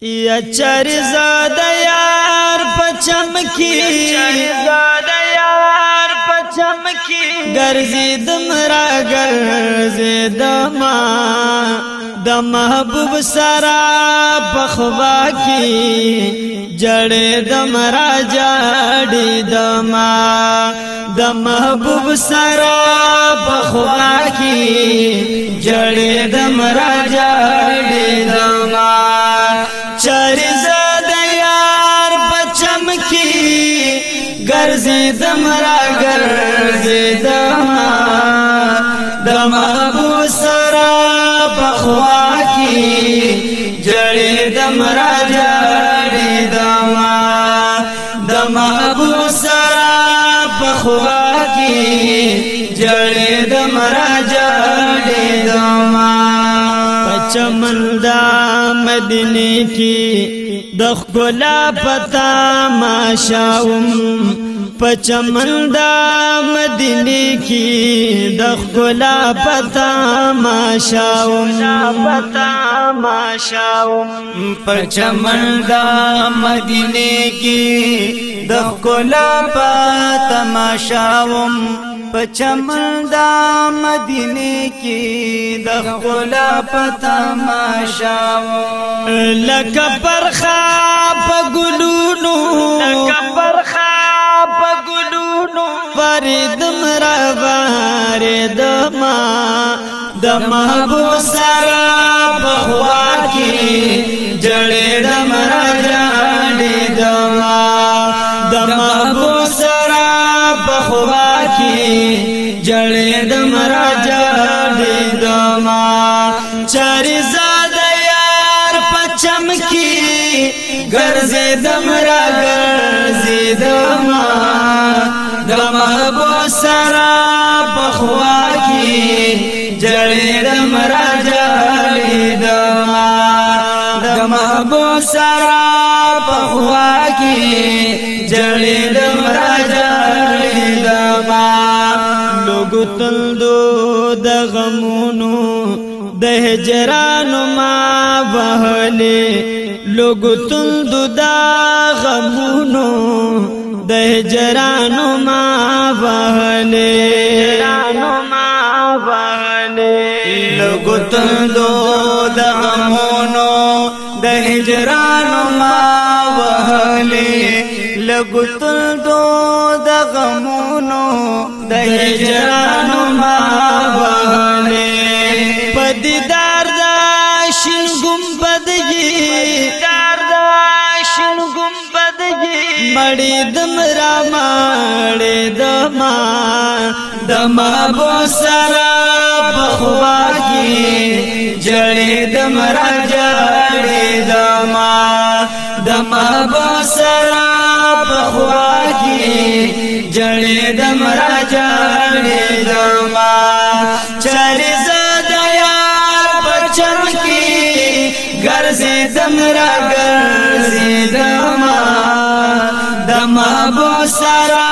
یا چاری زاده یار پچمکی گرزیدم را گرزیدم د محبوب سرا پخوا کی جڑیدم را جڑیدم د محبوب سرا پخوا کی جڑیدم را جڑیدم چاری زاده یار پچمکی گرزیدم را گرزیدم د محبوب سرا پخوا کی جڑیدم را جڑیدم د محبوب سرا پخوا کی جڑیدم را جڑیدم پچمن دا مدینه کی دخ گلا پتا ماشاوم پچمن دا مدینه کی دخ گلا پتا ماشاوم پچمن دا مدینه کی دخ گلا پتا ماشاوم پچمن دا مدینه کی دخ گلا پتا ماشاوم لکه پرخا پگلونو واردم را واردم د محبوب سرا پخوا کی جڑیدم را جڑیدم د محبوب سرا پخوا کی جڑیدم را جڑیدم چاری زاده یار پچمکی گرزیدم را گرزیدم د محبوب سرا پخوا کی جڑیدم را جڑیدم د محبوب سرا پخوا کی جڑیدم را جڑیدم لوگو تلدو د غمونو د هجرانو ما وهلی لوگو تلدو د غمونو د هجرانو ما وهلی لوگو تلدو د غمونو د هجرانو ما وهلی لوگو تلدو د غمونو د هجرانو ما وهلی پدیدار دا شین گنبدگی مړیدم را مړیدم د محبوب سرا پخوا کی جړیدم را جړیدم د محبوب سرا پخوا کی جړیدم را جړیدم چاری زاده یار پچمکی گرزیدم را گرزیدم د محبوب سرا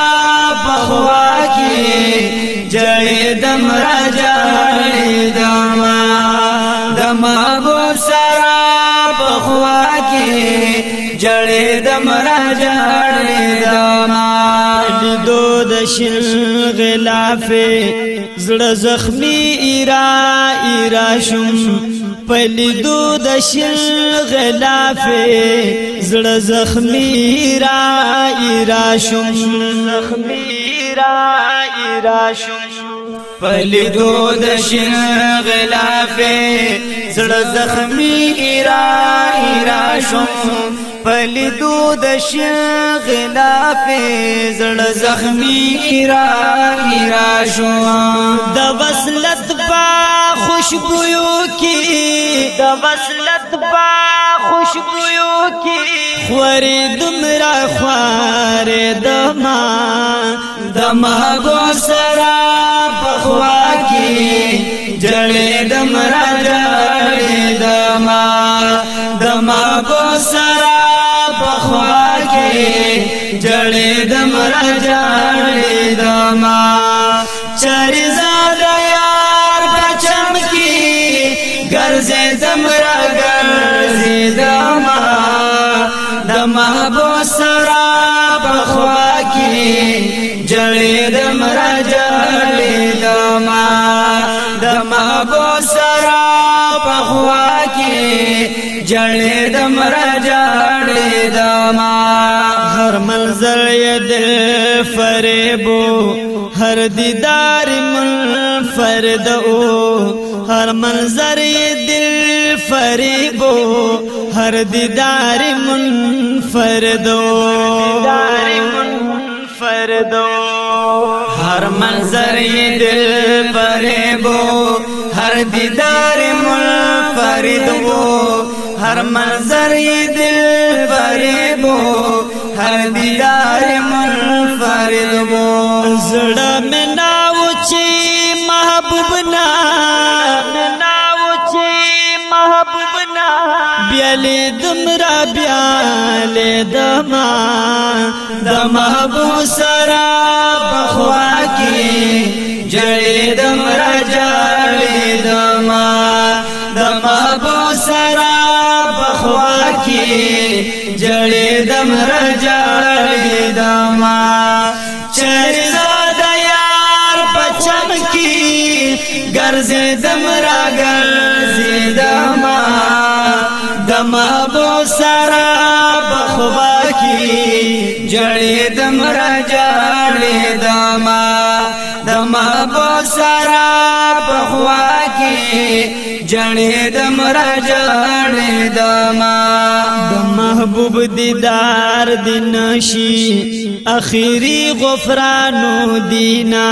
پخوا کی جڑیدم را جڑیدم د محبوب سرا پخوا کی جڑیدم را جڑیدم لیدو د شل غلاف زړه زخمی ایرا شم پلیدو د شل غلاف زړه زخمی ایرا شم پلیدو د شل غلاف زړه زخمی ایرا شم پلیدو د شل غلاف زړه زخمی ایرا شم د وصلت با خوشبویو کی خوریدم را خوریدم د محبوب سرا پخوا کی جڑیدم را جڑیدم د محبوب سرا پخوا کی جڑیدم را جڑیدم چاری زاده یار پچمکی گرزیدم را گرزیدم محبوب سرا بخوا کی جڑے دم رجڑے دما د محبوب سرا بخوا کی جڑے دم رجڑے دما ہر منظر یہ دل فریبو ہر دیدار منفرد او ہر منظر یہ دل فریبو ہر دیدار منفرد ہر منظر یہ دل فریبو ہر دیدار منفرد ہر منظر یہ دل فریبو ہر دیدار منفرد زڑا میں ناوچی محبوب نا بیالی دمرا بیالی دما د محبوب سرا بخوا کی جڑے دمرا جڑے دما د محبوب سرا بخوا کی جڑے دمرا جڑے دما چرزاد یار پچم کی گرزے دمرا گرزے دما د محبوب سرا بخوا کی جڑے دمرا جڑے دما د محبوب سرا بخوا کی جڑے دمرا جڑے دما د محبوب دیدار دینشی اخیری غفرانو دینا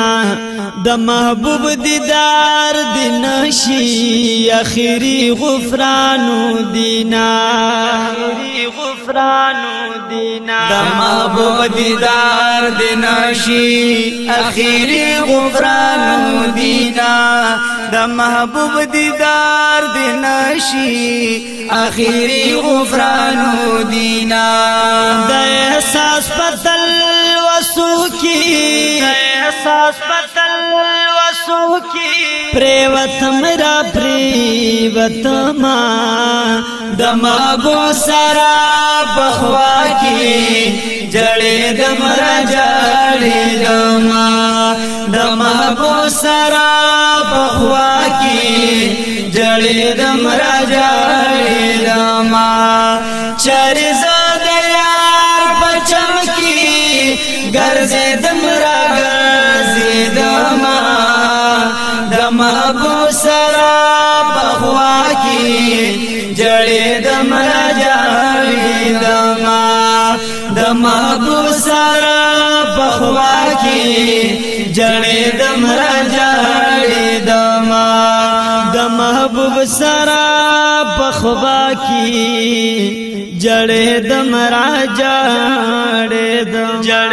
د محبوب دیدار دینشی اخیری غفرانو دینا د محبوب دیدار دینشی اخیری غفرانو دینا د محبوب دیدار دینشی اخیری غفرانو دینا د احساس بدل وسو کی احساس بدل وسو کی پریوتم را پریوتما د محبوب سرا بخوا کی جڑے دمرا جڑے دما د محبوب سرا بخوا کی جڑے دمرا جڑے دما چرزاد یار پچم کی گرزے دمرا گرزے دما د محبوب سرا بخوا کی جڑے دمرا جڑے دما د محبوب سرا بخوا کی جڑے دمرا جڑے دما د محبوب سرا بخوا کی جڑے دمرا جڑے دما